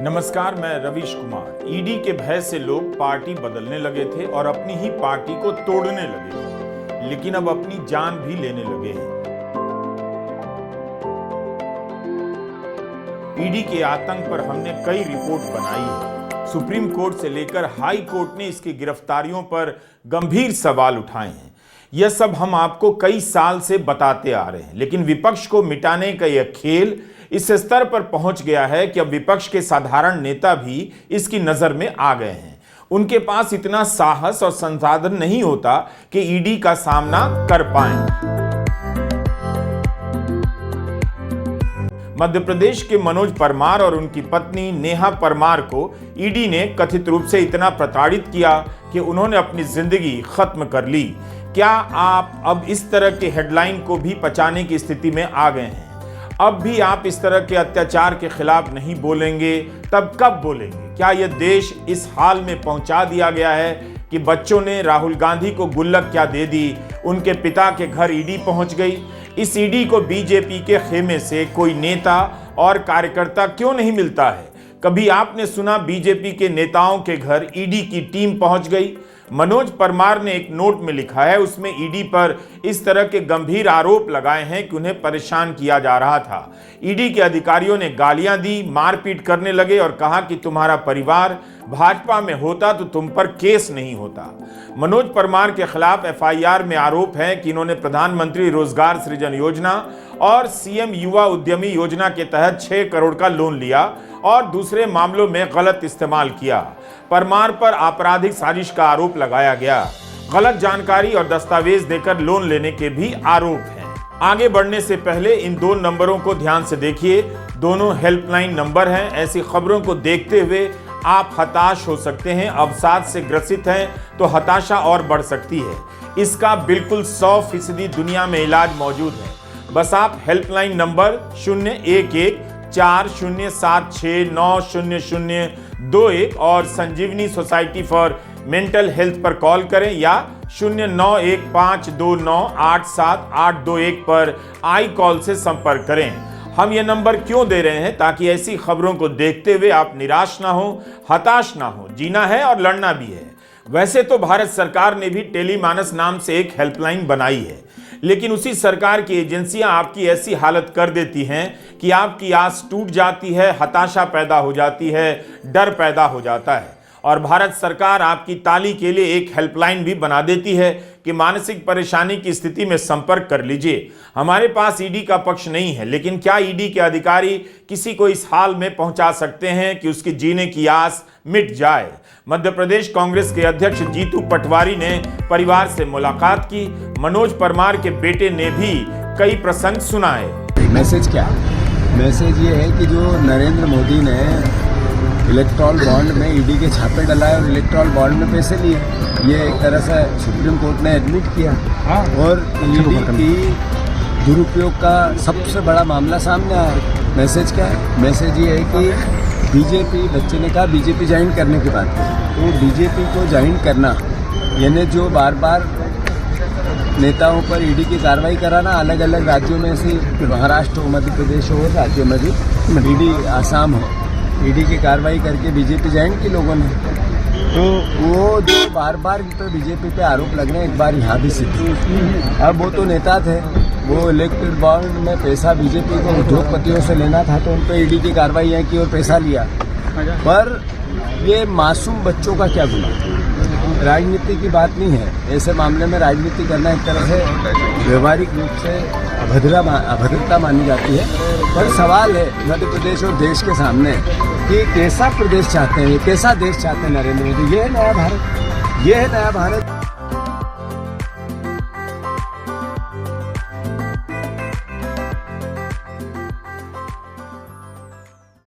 नमस्कार, मैं रवीश कुमार। ईडी के भय से लोग पार्टी बदलने लगे थे और अपनी ही पार्टी को तोड़ने लगे थे, लेकिन अब अपनी जान भी लेने लगे हैं। ईडी के आतंक पर हमने कई रिपोर्ट बनाई है। सुप्रीम कोर्ट से लेकर हाई कोर्ट ने इसकी गिरफ्तारियों पर गंभीर सवाल उठाए हैं। यह सब हम आपको कई साल से बताते आ रहे हैं, लेकिन विपक्ष को मिटाने का यह खेल इस स्तर पर पहुंच गया है कि अब विपक्ष के साधारण नेता भी इसकी नजर में आ गए हैं। उनके पास इतना साहस और संसाधन नहीं होता कि ईडी का सामना कर पाएं। मध्य प्रदेश के मनोज परमार और उनकी पत्नी नेहा परमार को ईडी ने कथित रूप से इतना प्रताड़ित किया कि उन्होंने अपनी जिंदगी खत्म कर ली। क्या आप अब इस तरह के हेडलाइन को भी पचाने की स्थिति में आ गए हैं? अब भी आप इस तरह के अत्याचार के खिलाफ नहीं बोलेंगे, तब कब बोलेंगे? क्या यह देश इस हाल में पहुंचा दिया गया है कि बच्चों ने राहुल गांधी को गुल्लक क्या दे दी, उनके पिता के घर ईडी पहुंच गई? इस ईडी को बीजेपी के खेमे से कोई नेता और कार्यकर्ता क्यों नहीं मिलता है? कभी आपने सुना बीजेपी के नेताओं के घर ईडी की टीम पहुंच गई? मनोज परमार ने एक नोट में लिखा है, उसमें ईडी पर इस तरह के गंभीर आरोप लगाए हैं कि उन्हें परेशान किया जा रहा था। ईडी के अधिकारियों ने गालियां दी, मारपीट करने लगे और कहा कि तुम्हारा परिवार भाजपा में होता तो तुम पर केस नहीं होता। मनोज परमार के खिलाफ एफआईआर में आरोप है कि इन्होंने प्रधानमंत्री रोजगार सृजन योजना और सीएम युवा उद्यमी योजना के तहत 6 करोड़ का लोन लिया और दूसरे मामलों में गलत इस्तेमाल किया। परमार पर आपराधिक साजिश का आरोप लगाया गया। गलत जानकारी और दस्तावेज देकर लोन लेने के भी आरोप हैं। आगे बढ़ने से पहले इन 2 नंबरों को ध्यान से देखिए। दोनों हेल्पलाइन नंबर हैं। ऐसी खबरों को देखते हुए आप हताश हो सकते हैं। अवसाद से ग्रसित हैं तो हताशा और बढ़ सकती है। इसका बिल्कुल 100% दुनिया में इलाज मौजूद है। बस आप हेल्पलाइन नंबर 011-4076-90021 और संजीवनी सोसाइटी फॉर मेंटल हेल्थ पर कॉल करें या 091-529-87821 पर आई कॉल से संपर्क करें। हम ये नंबर क्यों दे रहे हैं? ताकि ऐसी खबरों को देखते हुए आप निराश ना हो, हताश ना हो। जीना है और लड़ना भी है। वैसे तो भारत सरकार ने भी टेलीमानस नाम से एक हेल्पलाइन बनाई है, लेकिन उसी सरकार की एजेंसियां आपकी ऐसी हालत कर देती हैं कि आपकी आस टूट जाती है, हताशा पैदा हो जाती है, डर पैदा हो जाता है। और भारत सरकार आपकी ताली के लिए एक हेल्पलाइन भी बना देती है कि मानसिक परेशानी की स्थिति में संपर्क कर लीजिए। हमारे पास ईडी का पक्ष नहीं है, लेकिन क्या ईडी के अधिकारी किसी को इस हाल में पहुंचा सकते हैं कि उसकी जीने की आस मिट जाए? मध्य प्रदेश कांग्रेस के अध्यक्ष जीतू पटवारी ने परिवार से मुलाकात की। मनोज परमार के बेटे ने भी कई प्रसंग सुनाए। मैसेज क्या है? मैसेज ये है कि जो नरेंद्र मोदी ने इलेक्ट्रॉल बॉन्ड में ईडी के छापे डलाए और इलेक्ट्रॉल बॉन्ड में पैसे लिए, ये एक तरह से सुप्रीम कोर्ट ने एडमिट किया और ईडी की दुरुपयोग का सबसे बड़ा मामला सामने आया। मैसेज क्या है? मैसेज ये है कि बीजेपी, बच्चे ने कहा बीजेपी ज्वाइन करने की बात, तो बीजेपी को ज्वाइन करना यानी जो बार बार नेताओं पर ईडी की कार्रवाई कराना, अलग अलग राज्यों में से महाराष्ट्र हो, मध्य प्रदेश हो, राज्यों में भी ईडी, आसाम हो, ईडी की कार्रवाई करके बीजेपी ज्वाइन की लोगों ने। तो वो जो बार बार तो बीजेपी पे आरोप लग रहे हैं, एक बार यहाँ भी सिद्ध हुए। अब वो तो नेता थे, वो इलेक्ट्रॉल बॉन्ड में पैसा बीजेपी को उद्योगपतियों से लेना था तो उन पर ईडी की कार्रवाई है की और पैसा लिया। पर ये मासूम बच्चों का क्या गुनाह? राजनीति की बात नहीं है। ऐसे मामले में राजनीति करना एक तरह से व्यवहारिक रूप से अभद्रता मानी जाती है। पर सवाल है मध्य प्रदेश और देश के सामने कि कैसा प्रदेश चाहते हैं, कैसा देश चाहते हैं नरेंद्र मोदी। ये है नया भारत, ये है नया भारत।